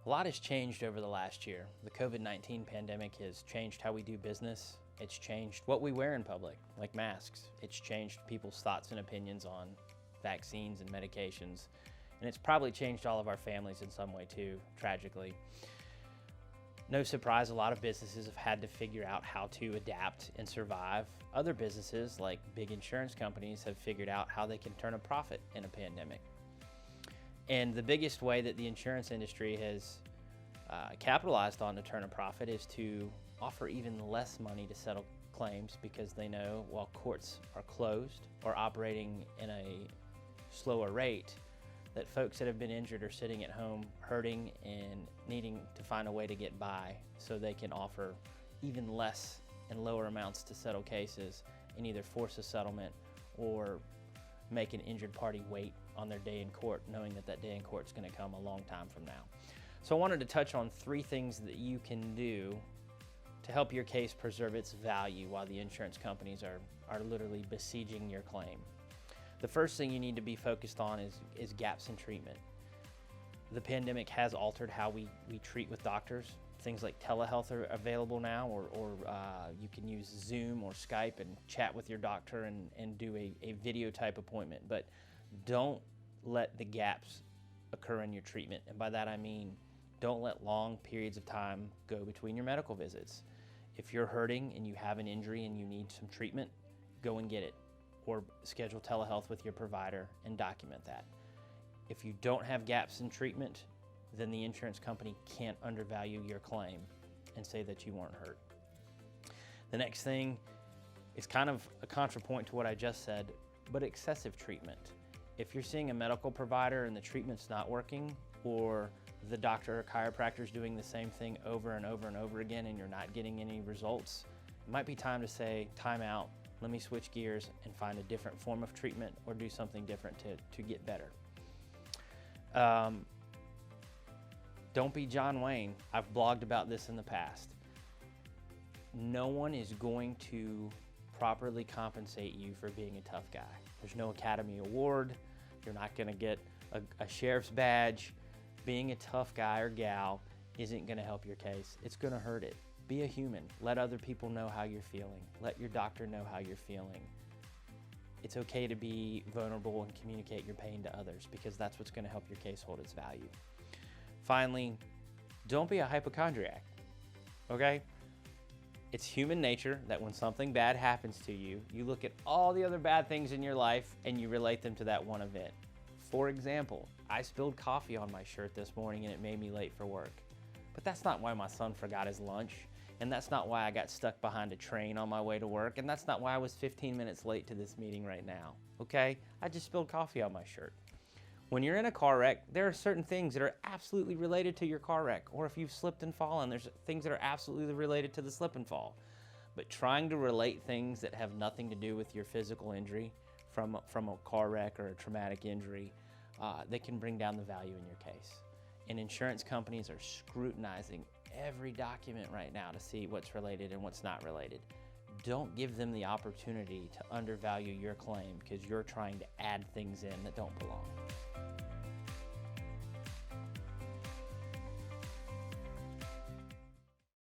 A lot has changed over the last year. The COVID-19 pandemic has changed how we do business. It's changed what we wear in public, like masks. It's changed people's thoughts and opinions on vaccines and medications. And it's probably changed all of our families in some way too, tragically. No surprise, a lot of businesses have had to figure out how to adapt and survive. Other businesses, like big insurance companies, have figured out how they can turn a profit in a pandemic. And the biggest way that the insurance industry has capitalized on to turn a profit is to offer even less money to settle claims, because they know while courts are closed or operating in a slower rate, that folks that have been injured are sitting at home hurting and needing to find a way to get by, so they can offer even less and lower amounts to settle cases and either force a settlement or make an injured party wait on their day in court, knowing that that day in court is going to come a long time from now. So I wanted to touch on 3 things that you can do to help your case preserve its value while the insurance companies are literally besieging your claim. The first thing you need to be focused on is gaps in treatment. The pandemic has altered how we treat with doctors. Things like telehealth are available now, or you can use Zoom or Skype and chat with your doctor and do a video type appointment. But don't let the gaps occur in your treatment. And by that I mean, don't let long periods of time go between your medical visits. If you're hurting and you have an injury and you need some treatment, go and get it, or schedule telehealth with your provider and document that. If you don't have gaps in treatment, then the insurance company can't undervalue your claim and say that you weren't hurt. The next thing is kind of a contrapoint to what I just said, but excessive treatment. If you're seeing a medical provider and the treatment's not working, or the doctor or chiropractor is doing the same thing over and over and over again and you're not getting any results, it might be time to say, time out, let me switch gears and find a different form of treatment or do something different to get better. Don't be John Wayne. I've blogged about this in the past. No one is going to properly compensate you for being a tough guy. There's no Academy Award. You're not going to get a sheriff's badge. Being a tough guy or gal isn't going to help your case. It's going to hurt it. Be a human. Let other people know how you're feeling. Let your doctor know how you're feeling. It's okay to be vulnerable and communicate your pain to others, because that's what's going to help your case hold its value. Finally, don't be a hypochondriac, okay? It's human nature that when something bad happens to you, you look at all the other bad things in your life and you relate them to that one event. For example, I spilled coffee on my shirt this morning and it made me late for work. But that's not why my son forgot his lunch, and that's not why I got stuck behind a train on my way to work, and that's not why I was 15 minutes late to this meeting right now, okay? I just spilled coffee on my shirt. When you're in a car wreck, there are certain things that are absolutely related to your car wreck, or if you've slipped and fallen, there's things that are absolutely related to the slip and fall. But trying to relate things that have nothing to do with your physical injury from a car wreck or a traumatic injury, they can bring down the value in your case. And insurance companies are scrutinizing every document right now to see what's related and what's not related. Don't give them the opportunity to undervalue your claim because you're trying to add things in that don't belong.